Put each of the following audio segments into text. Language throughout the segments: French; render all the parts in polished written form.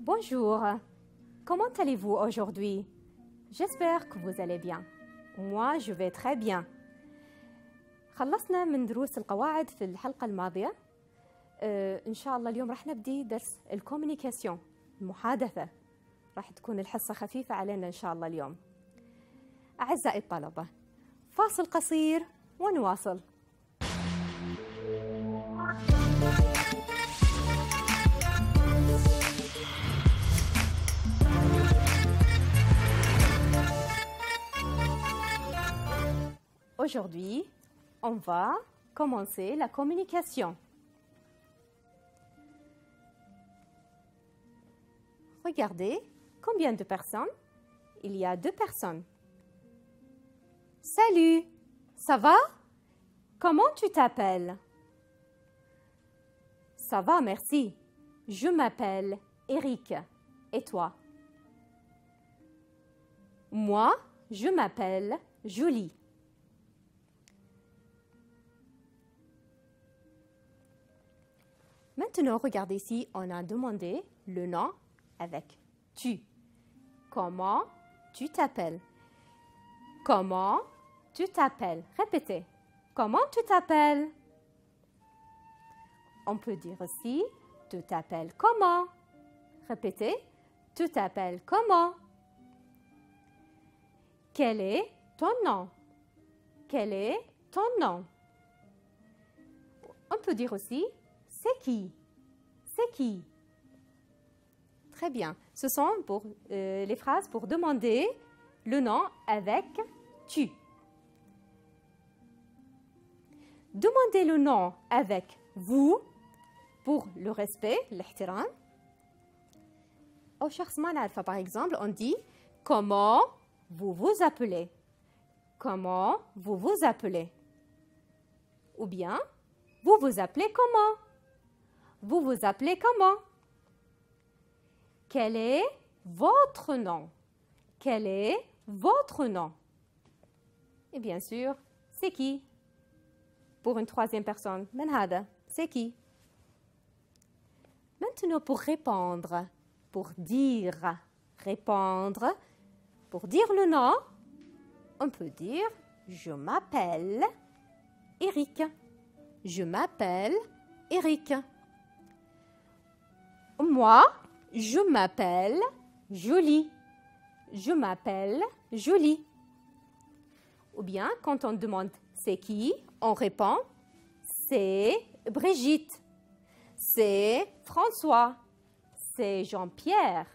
Bonjour, comment allez-vous aujourd'hui? J'espère que vous allez bien. Moi, je vais très bien. خلصنا من دروس القواعد في الحلقة الماضية. إن شاء الله اليوم راح نبدي درس الكوميونيكاسيون، المحادثة. راح تكون الحصة خفيفة علينا إن شاء الله اليوم. أعزائي الطلبة، فاصل قصير ونواصل. Aujourd'hui, on va commencer la communication. Regardez, combien de personnes? Il y a 2 personnes. Salut, ça va? Comment tu t'appelles? Ça va, merci. Je m'appelle Eric. Et toi? Moi, je m'appelle Julie. Maintenant, regardez ici, on a demandé le nom avec tu. Comment tu t'appelles? Comment tu t'appelles? Répétez. Comment tu t'appelles? On peut dire aussi, tu t'appelles comment? Répétez. Tu t'appelles comment? Quel est ton nom? Quel est ton nom? On peut dire aussi, c'est qui? C'est qui? Très bien. Ce sont pour les phrases pour demander le nom avec tu. Demandez le nom avec vous pour le respect, l'ihtiram. Au شخص ما نعرفه, par exemple, on dit comment vous vous appelez? Comment vous vous appelez? Ou bien vous vous appelez comment? Vous vous appelez comment? Quel est votre nom? Quel est votre nom? Et bien sûr, c'est qui? Pour une troisième personne, من هذا? C'est qui? Maintenant, pour répondre, pour dire, répondre, pour dire le nom, on peut dire je m'appelle Eric. Je m'appelle Eric. Moi, je m'appelle Julie. Je m'appelle Julie. Ou bien, quand on demande c'est qui, on répond c'est Brigitte, c'est François, c'est Jean-Pierre.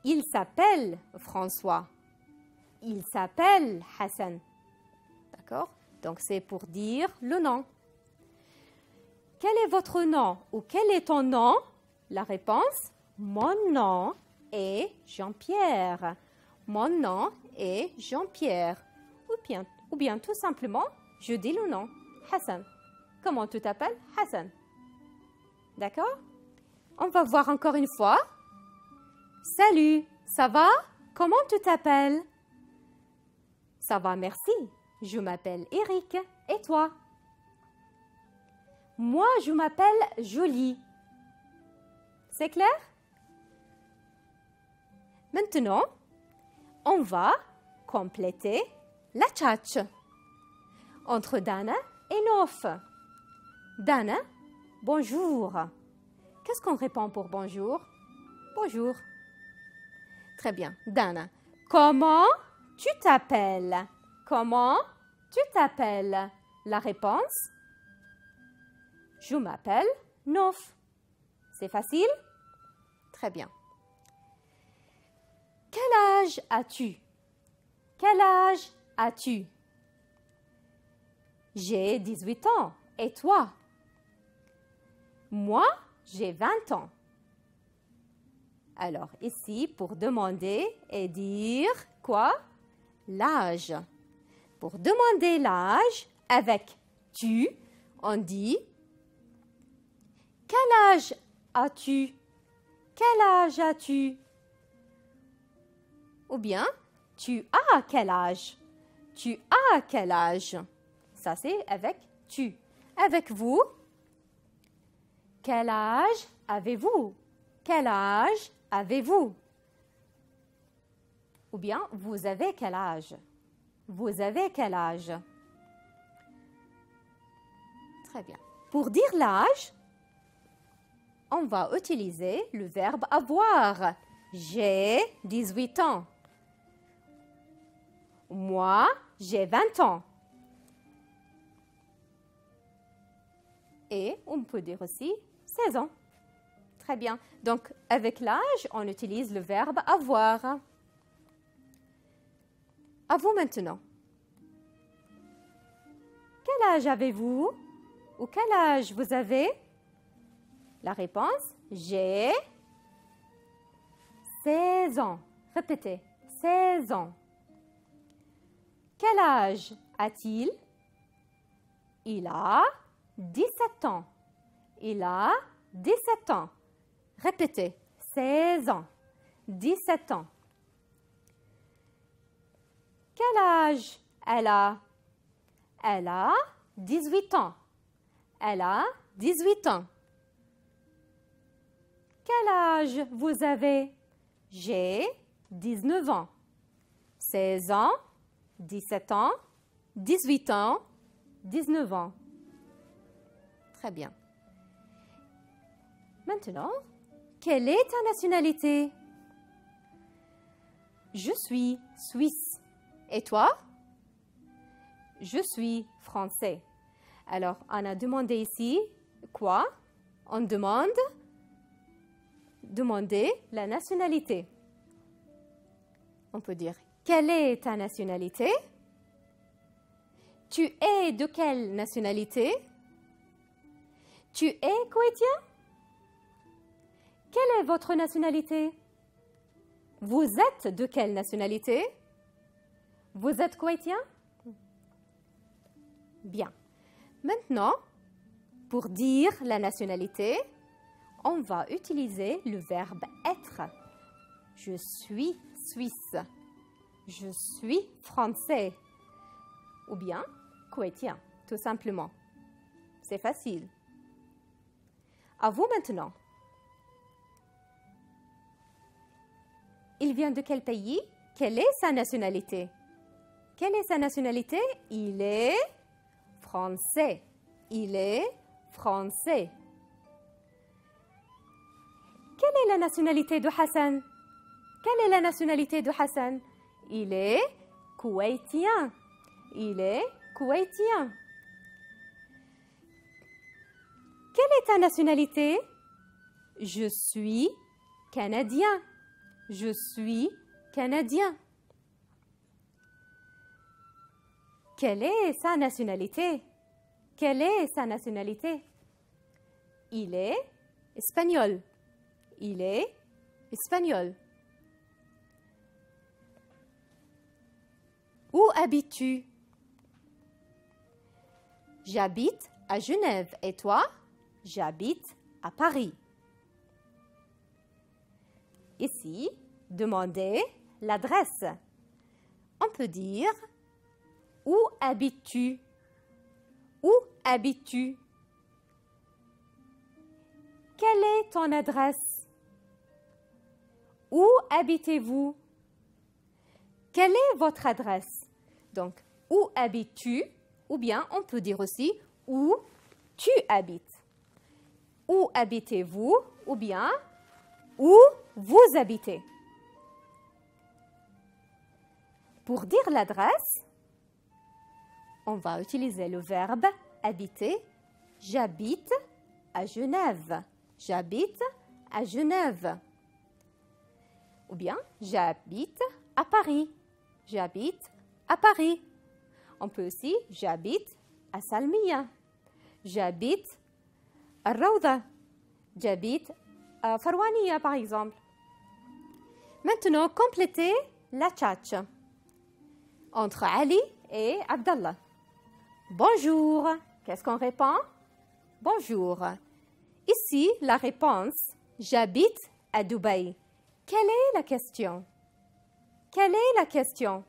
Il s'appelle François. Il s'appelle Hassan. D'accord? Donc, c'est pour dire le nom. Quel est votre nom ou quel est ton nom? La réponse, mon nom est Jean-Pierre. Mon nom est Jean-Pierre. Ou bien tout simplement, je dis le nom, Hassan. Comment tu t'appelles? Hassan. D'accord? On va voir encore une fois. Salut, ça va? Comment tu t'appelles? Ça va, merci. Je m'appelle Eric. Et toi? Moi, je m'appelle Julie. C'est clair? Maintenant, on va compléter la tchatch entre Dana et Nof. Dana, bonjour. Qu'est-ce qu'on répond pour bonjour? Bonjour. Très bien. Dana, comment tu t'appelles? Comment tu t'appelles? La réponse? Je m'appelle Nof. C'est facile? Très bien. Quel âge as-tu? Quel âge as-tu? J'ai 18 ans. Et toi? Moi, j'ai 20 ans. Alors, ici, pour demander et dire quoi? L'âge. Pour demander l'âge avec tu, on dit quel âge as-tu? Quel âge as-tu? Ou bien, tu as quel âge? Tu as quel âge? Ça, c'est avec tu. Avec vous, quel âge avez-vous? Quel âge avez-vous? Ou bien, vous avez quel âge? Vous avez quel âge? Très bien. Pour dire l'âge, on va utiliser le verbe avoir. J'ai 18 ans. Moi, j'ai 20 ans. Et on peut dire aussi 16 ans. Très bien. Donc, avec l'âge, on utilise le verbe avoir. À vous maintenant. Quel âge avez-vous? Ou quel âge vous avez? La réponse, j'ai 16 ans. Répétez, 16 ans. Quel âge a-t-il? Il a 17 ans. Il a 17 ans. Répétez, 16 ans. 17 ans. Quel âge elle a? Elle a 18 ans. Elle a 18 ans. Quel âge vous avez? J'ai 19 ans. 16 ans, 17 ans, 18 ans, 19 ans. Très bien. Maintenant, quelle est ta nationalité? Je suis suisse. Et toi? Je suis français. Alors, on a demandé ici quoi? On demande demander la nationalité. On peut dire quelle est ta nationalité? Tu es de quelle nationalité? Tu es koweïtien? Quelle est votre nationalité? Vous êtes de quelle nationalité? Vous êtes koweïtien? Bien. Maintenant, pour dire la nationalité, on va utiliser le verbe être. Je suis suisse. Je suis français. Ou bien koweïtien, tout simplement. C'est facile. À vous maintenant. Il vient de quel pays? Quelle est sa nationalité? Quelle est sa nationalité? Il est français. Il est français. Quelle est la nationalité de Hassan? Quelle est la nationalité de Hassan? Il est koweïtien. Il est koweïtien. Quelle est ta nationalité? Je suis canadien. Je suis canadien. Quelle est sa nationalité? Quelle est sa nationalité? Il est espagnol. Il est espagnol. Où habites-tu? J'habite à Genève. Et toi? J'habite à Paris. Ici, demandez l'adresse. On peut dire où habites-tu? Où habites-tu? Quelle est ton adresse? Où habitez-vous? Quelle est votre adresse? Donc, où habites-tu? Ou bien, on peut dire aussi où tu habites. Où habitez-vous? Ou bien, où vous habitez. Pour dire l'adresse, on va utiliser le verbe habiter. J'habite à Genève. J'habite à Genève. Ou bien, j'habite à Paris. J'habite à Paris. On peut aussi, j'habite à Salmiya. J'habite à Rawda. J'habite à Farwaniya, par exemple. Maintenant, complétez la tchatch entre Ali et Abdallah. Bonjour. Qu'est-ce qu'on répond? Bonjour. Ici, la réponse, j'habite à Dubaï. Quelle est la question? Quelle est la question?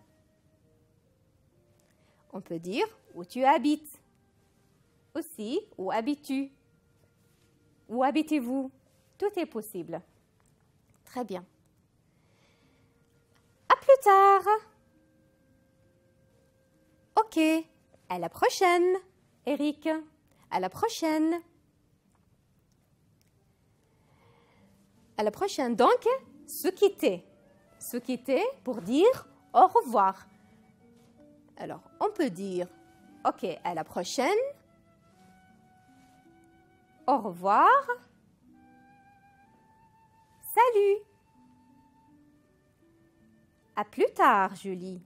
On peut dire où tu habites. Aussi, où habites-tu? Où habitez-vous? Tout est possible. Très bien. À plus tard. Ok. À la prochaine, Eric. À la prochaine. À la prochaine. Donc, se quitter. Se quitter pour dire au revoir. Alors, on peut dire ok, à la prochaine. Au revoir. Salut. À plus tard, Julie.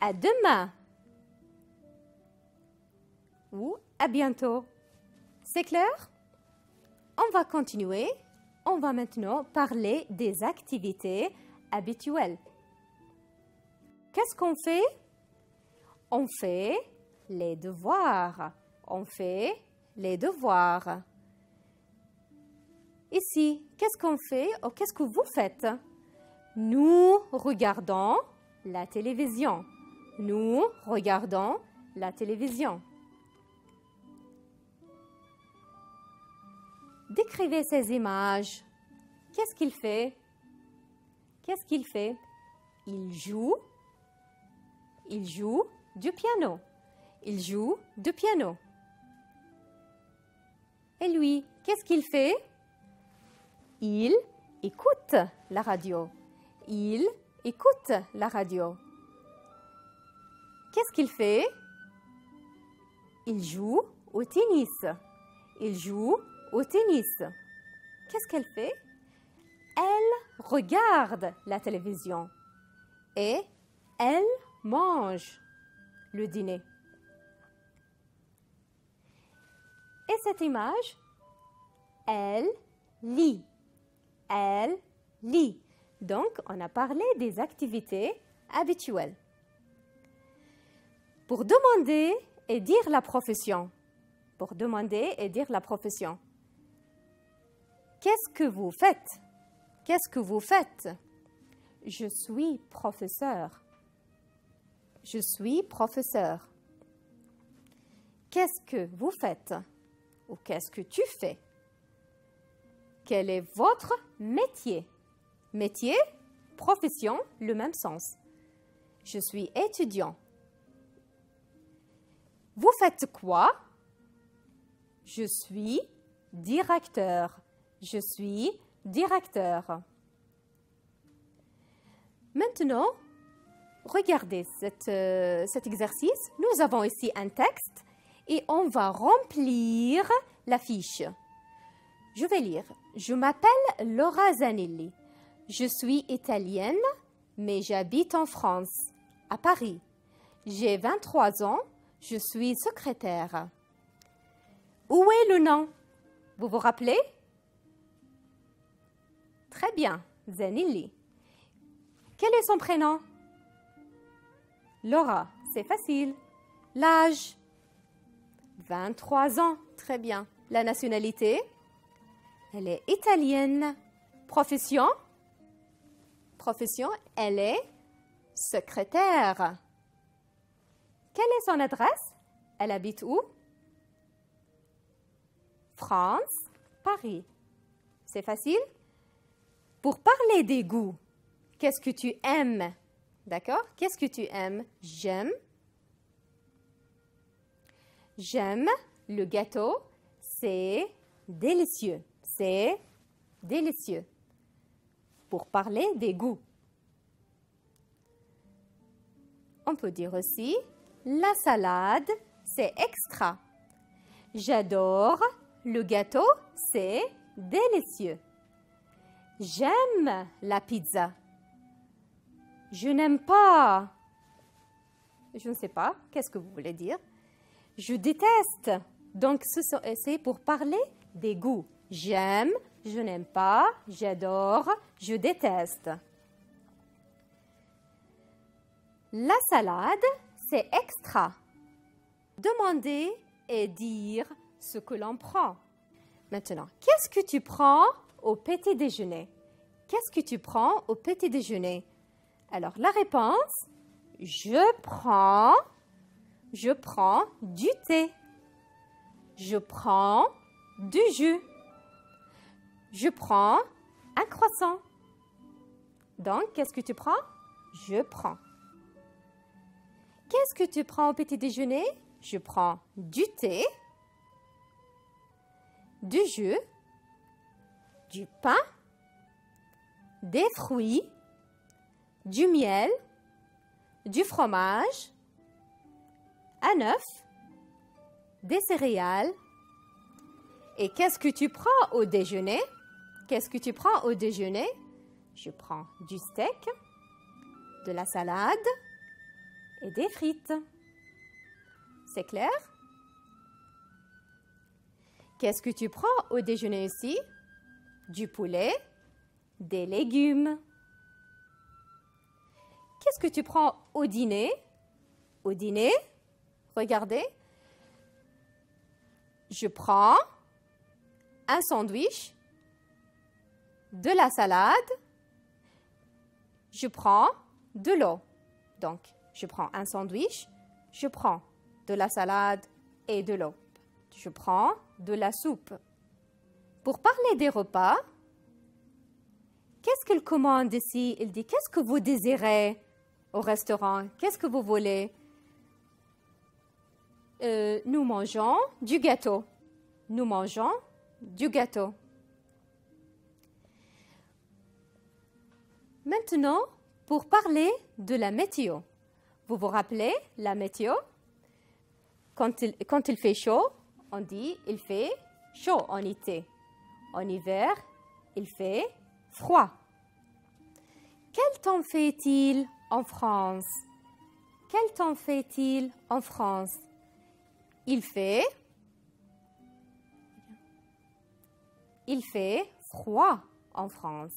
À demain. Ou à bientôt. C'est clair? On va continuer. On va maintenant parler des activités habituelles. Qu'est-ce qu'on fait? On fait les devoirs. On fait les devoirs. Ici, qu'est-ce qu'on fait ou qu'est-ce que vous faites? Nous regardons la télévision. Nous regardons la télévision. Décrivez ces images. Qu'est-ce qu'il fait? Qu'est-ce qu'il fait? Il joue du piano. Il joue du piano. Et lui, qu'est-ce qu'il fait? Il écoute la radio. Il écoute la radio. Qu'est-ce qu'il fait? Il joue au tennis. Il joue au tennis. Qu'est-ce qu'elle fait? Elle regarde la télévision et elle mange le dîner. Et cette image, elle lit. Elle lit. Donc, on a parlé des activités habituelles. Pour demander et dire la profession. Pour demander et dire la profession. Qu'est-ce que vous faites? Qu'est-ce que vous faites? Je suis professeur. Je suis professeur. Qu'est-ce que vous faites? Ou qu'est-ce que tu fais? Quel est votre métier? Métier, profession, le même sens. Je suis étudiant. Vous faites quoi? Je suis directeur. Je suis directeur. Maintenant, regardez cet exercice. Nous avons ici un texte et on va remplir la fiche. Je vais lire. Je m'appelle Laura Zanelli. Je suis italienne, mais j'habite en France, à Paris. J'ai 23 ans. Je suis secrétaire. Où est le nom? Vous vous rappelez? Très bien, Zanelli. Quel est son prénom? Laura, c'est facile. L'âge? 23 ans, très bien. La nationalité? Elle est italienne. Profession? Profession, elle est secrétaire. Quelle est son adresse? Elle habite où? France, Paris. C'est facile? Pour parler des goûts, qu'est-ce que tu aimes? D'accord? Qu'est-ce que tu aimes? J'aime. J'aime le gâteau. C'est délicieux. C'est délicieux. Pour parler des goûts. On peut dire aussi la salade, c'est extra. J'adore le gâteau, c'est délicieux. J'aime la pizza. Je n'aime pas. Je ne sais pas. Qu'est-ce que vous voulez dire? Je déteste. Donc, c'est pour parler des goûts. J'aime, je n'aime pas, j'adore, je déteste. La salade, c'est extra. Demander et dire ce que l'on prend. Maintenant, qu'est-ce que tu prends au petit déjeuner? Qu'est-ce que tu prends au petit déjeuner? Alors, la réponse, je prends du thé. Je prends du jus. Je prends un croissant. Donc, qu'est-ce que tu prends? Je prends. Qu'est-ce que tu prends au petit déjeuner? Je prends du thé, du jus, du pain, des fruits, du miel, du fromage, un œuf, des céréales. Et qu'est-ce que tu prends au déjeuner? Qu'est-ce que tu prends au déjeuner? Je prends du steak, de la salade et des frites. C'est clair? Qu'est-ce que tu prends au déjeuner ici? Du poulet, des légumes. Qu'est-ce que tu prends au dîner? Au dîner, regardez, je prends un sandwich, de la salade, je prends de l'eau. Donc, je prends un sandwich, je prends de la salade et de l'eau. Je prends de la soupe. Pour parler des repas, qu'est-ce qu'il commande ici? Il dit, qu'est-ce que vous désirez au restaurant? Qu'est-ce que vous voulez? Nous mangeons du gâteau. Nous mangeons du gâteau. Maintenant, pour parler de la météo. Vous vous rappelez la météo? Quand il fait chaud, on dit il fait chaud en été. En hiver, il fait froid. Quel temps fait-il en France? Quel temps fait-il en France? Il fait froid en France.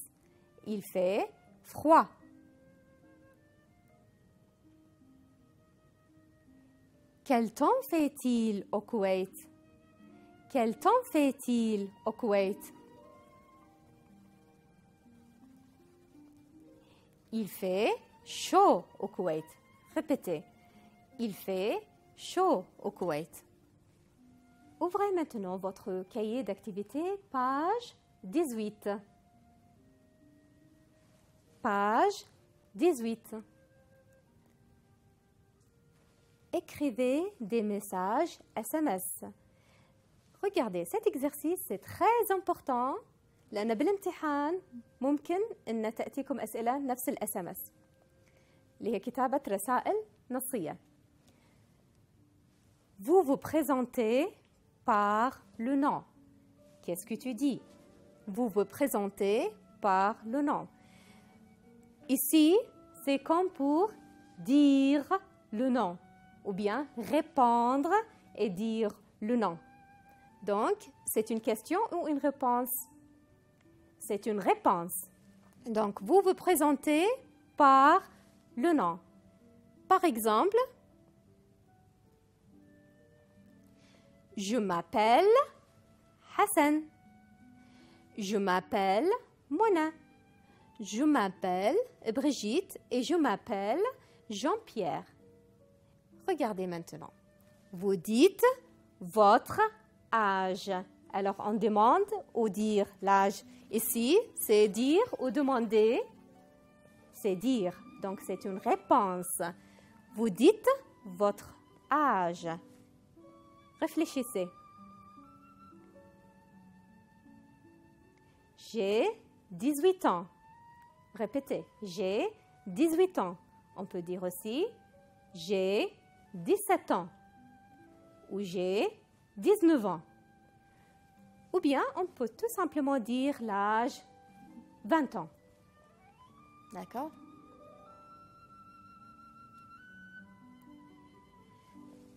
Il fait froid. Quel temps fait-il au Koweït? Quel temps fait-il au Koweït? Il fait chaud au Koweït. Répétez. Il fait chaud au Koweït. Ouvrez maintenant votre cahier d'activité, page 18. Page 18. Écrivez des messages SMS. Regardez, cet exercice c'est très important لأن بالامتحان ممكن أن تأتيكم أسئلة نفس الSMS اللي هي كتابة رسائل نصية. Vous vous présentez par le nom. Qu'est-ce que tu dis? Vous vous présentez par le nom. Ici, c'est comme pour dire le nom ou bien répondre et dire le nom. Donc, c'est une question ou une réponse? C'est une réponse. Donc, vous vous présentez par le nom. Par exemple, je m'appelle Hassan. Je m'appelle Mona. Je m'appelle Brigitte et je m'appelle Jean-Pierre. Regardez maintenant. Vous dites votre âge. Alors, on demande ou dire l'âge. Ici, c'est dire ou demander. C'est dire. Donc, c'est une réponse. Vous dites votre âge. Réfléchissez. J'ai 18 ans. Répétez. J'ai 18 ans. On peut dire aussi j'ai 17 ans. Ou j'ai 19 ans. Ou bien, on peut tout simplement dire l'âge 20 ans. D'accord?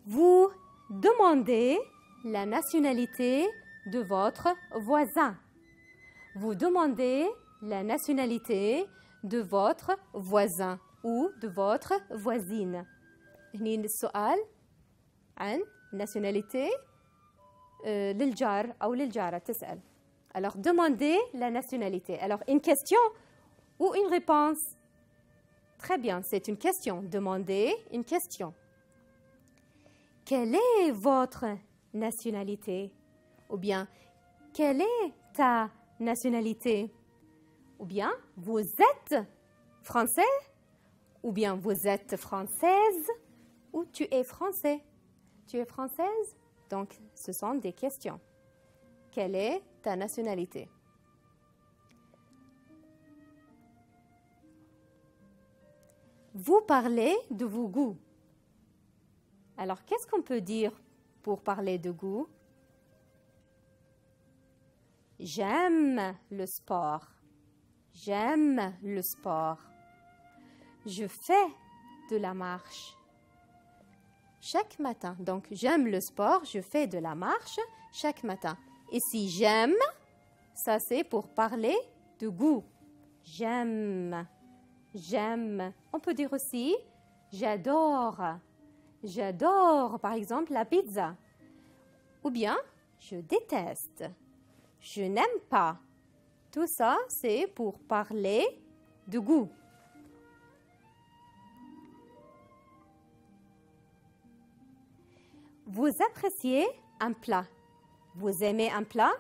Vous demandez la nationalité de votre voisin. Vous demandez la nationalité de votre voisin ou de votre voisine. هني السؤال عن nationalité للجار أو للجارة تسأل. Alors, demandez la nationalité. Alors, une question ou une réponse? Très bien, c'est une question. Demandez une question. Quelle est votre nationalité? Ou bien, quelle est ta nationalité? Ou bien, vous êtes français? Ou bien, vous êtes française? Ou tu es français? Tu es française? Donc, ce sont des questions. Quelle est ta nationalité? Vous parlez de vos goûts. Alors, qu'est-ce qu'on peut dire pour parler de goût? J'aime le sport. J'aime le sport. Je fais de la marche chaque matin. Donc, j'aime le sport, je fais de la marche chaque matin. Et si j'aime, ça c'est pour parler de goût. J'aime. J'aime. On peut dire aussi j'adore. J'adore, par exemple, la pizza. Ou bien, je déteste. Je n'aime pas. Tout ça, c'est pour parler de goût. Vous appréciez un plat. Vous aimez un plat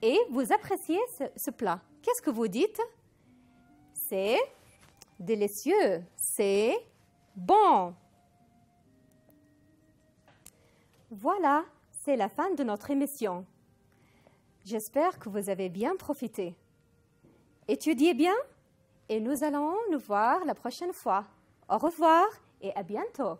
et vous appréciez ce plat. Qu'est-ce que vous dites? C'est délicieux. C'est bon. Voilà, c'est la fin de notre émission. J'espère que vous avez bien profité. Étudiez bien et nous allons nous voir la prochaine fois. Au revoir et à bientôt.